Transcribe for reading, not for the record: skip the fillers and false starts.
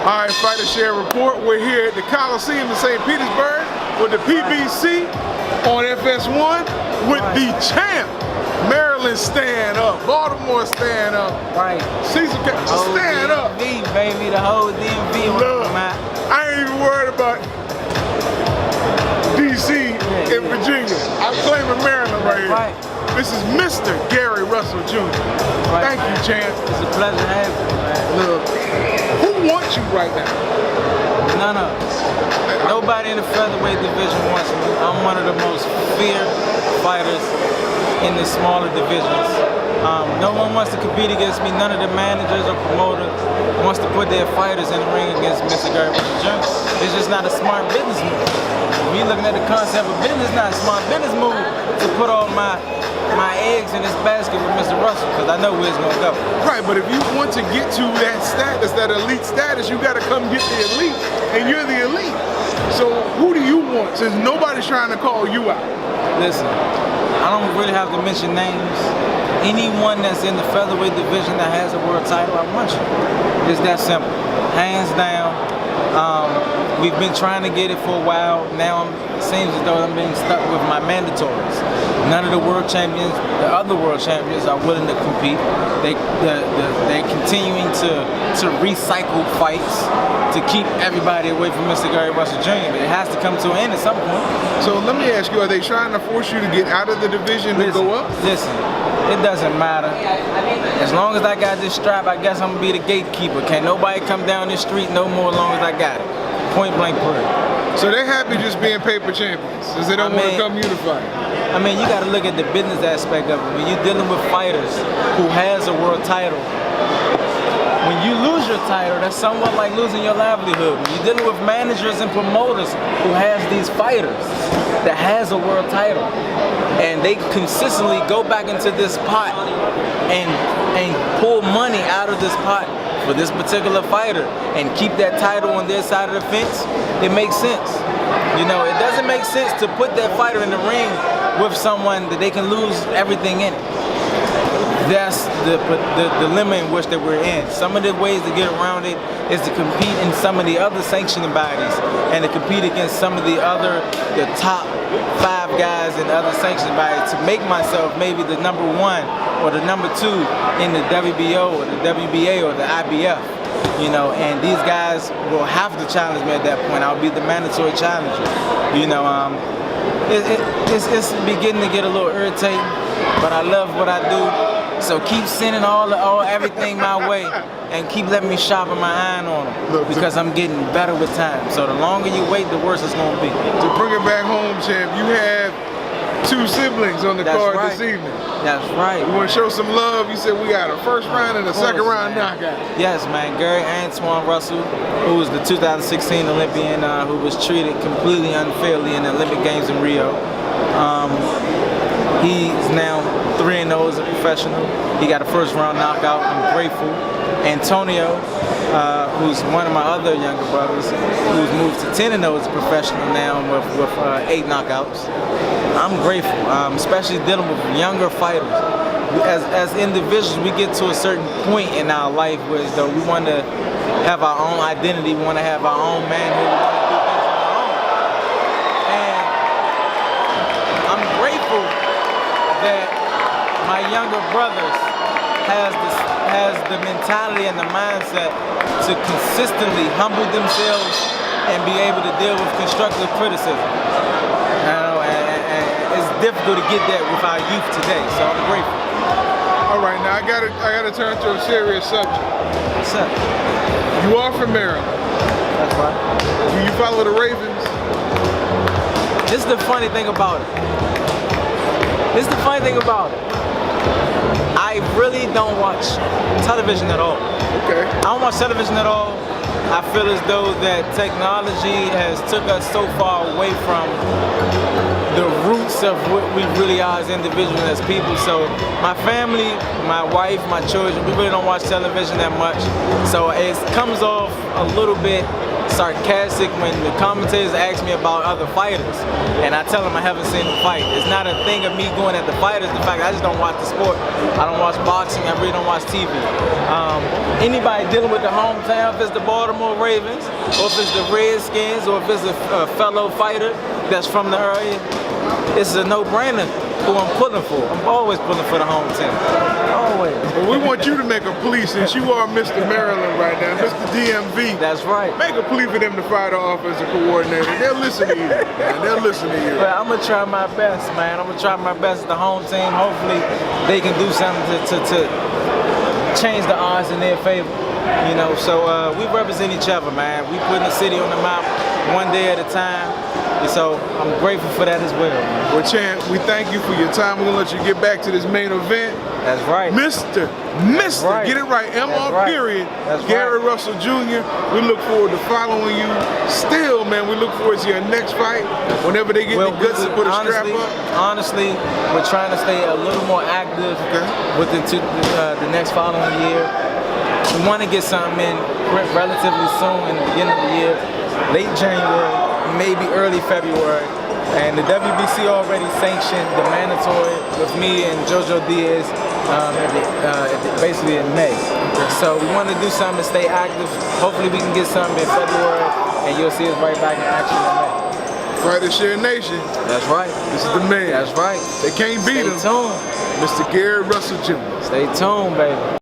All right, Fighter Share Report. We're here at the Coliseum in St. Petersburg with the PBC on FS1 with the champ. Maryland stand up, Baltimore stand up. Right. Caesar stand up. DMV, baby, the whole DMV. Look, I ain't even worried about DC in Virginia. I'm claiming Maryland right here. Right. This is Mr. Gary Russell Jr. Right. Thank you, champ. It's a pleasure having you, man. Look, who wants you right now? None of us. Nobody in the featherweight division wants me. I'm one of the most feared fighters in the smaller divisions. No one wants to compete against me. None of the managers or promoters wants to put their fighters in the ring against Mr. Gary Russell Jr. It's just not a smart business move. When you're looking at the concept of business, it's not a smart business move to put all my eggs in this basket with Mr. Russell, because I know where it's going to go. Right, but if you want to get to that status, that elite status, you got to come get the elite, and you're the elite. So who do you want, since nobody's trying to call you out? Listen, I don't really have to mention names. Anyone that's in the featherweight division that has a world title, I want you. It's that simple. Hands down. We've been trying to get it for a while. Now it seems as though I'm being stuck with my mandatories. None of the world champions, the other world champions, are willing to compete. They're continuing to recycle fights to keep everybody away from Mr. Gary Russell Jr. But it has to come to an end at some point. So let me ask you, are they trying to force you to get out of the division and go up? Listen, it doesn't matter. As long as I got this strap, I guess I'm gonna be the gatekeeper. Can't nobody come down this street no more as long as I got it. Point blank period. So they're happy just being paper champions, because they don't want to come unified. I mean, you got to look at the business aspect of it. When you're dealing with fighters who has a world title, when you lose your title, that's somewhat like losing your livelihood. When you're dealing with managers and promoters who has these fighters that has a world title, and they consistently go back into this pot and pull money out of this pot for this particular fighter and keep that title on their side of the fence, it makes sense. You know, it doesn't make sense to put that fighter in the ring with someone that they can lose everything in it. That's the dilemma in which that we're in. Some of the ways to get around it is to compete in some of the other sanctioning bodies and to compete against some of the top 5 guys in other sanctioning bodies to make myself maybe the number 1 or the number 2 in the WBO or the WBA or the IBF. You know, and these guys will have to challenge me at that point. I'll be the mandatory challenger. You know, it's beginning to get a little irritating, but I love what I do. So keep sending everything my way, and keep letting me sharpen my iron on them, because I'm getting better with time. So the longer you wait, the worse it's going to be. To bring it back home, champ, you have 2 siblings on the card this evening. That's right. You want to show some love? You said we got a first round and a second round knockout. Yes, man. Gary Antoine Russell, who was the 2016 Olympian, who was treated completely unfairly in the Olympic Games in Rio. He's now 3-0 as a professional. He got a first round knockout. I'm grateful. Antonio, who's one of my other younger brothers, who's moved to 10-0 as a professional now with 8 knockouts. I'm grateful, especially dealing with younger fighters. As individuals, we get to a certain point in our life where though we want to have our own identity, we want to have our own manhood, we want to do things on our own. And I'm grateful that my younger brothers has the mentality and the mindset to consistently humble themselves and be able to deal with constructive criticism. You know, and it's difficult to get that with our youth today, so I'm grateful. All right, now I gotta turn to a serious subject. What's up? You are from Maryland. That's right. Do you follow the Ravens? This is the funny thing about it. I really don't watch television at all. Okay. I don't watch television at all. I feel as though that technology has took us so far away from the roots of what we really are as individuals, as people. So my family, my wife, my children, we really don't watch television that much. So it comes off a little bit sarcastic when the commentators ask me about other fighters, and I tell them I haven't seen them fight. It's not a thing of me going at the fighters. The fact I just don't watch the sport. I don't watch boxing. I really don't watch TV. Anybody dealing with the hometown, if it's the Baltimore Ravens, or if it's the Redskins, or if it's a fellow fighter that's from the area, it's a no-brainer who I'm pulling for. I'm always pulling for the home team. Always. Well, we want you to make a plea since you are Mr. Maryland right now, Mr. DMV. That's right. Make a plea for them to fire the offensive coordinator. They'll listen to you, man. They'll listen to you. But I'm gonna try my best, man. I'm gonna try my best as the home team. Hopefully, they can do something to change the odds in their favor. You know, so we represent each other, man. We putting the city on the map one day at a time. And so I'm grateful for that as well, man. Well, Champ, we thank you for your time. We're gonna let you get back to this main event. That's right. Mr. right. Get it right, MR right. period, That's Gary right. Russell Jr. We look forward to following you. Still, man, we look forward to your next fight. Whenever they get the guts to put a strap up. Honestly, we're trying to stay a little more active within the next following year. We want to get something in relatively soon in the beginning of the year, late January, maybe early February. And the WBC already sanctioned the mandatory with me and Jojo Diaz basically in May. So we want to do something to stay active. Hopefully we can get something in February and you'll see us right back in action in May. Fighter Share Nation. That's right. This is the man. That's right. They can't beat him. Stay tuned. Mr. Gary Russell Jr. Stay tuned, baby.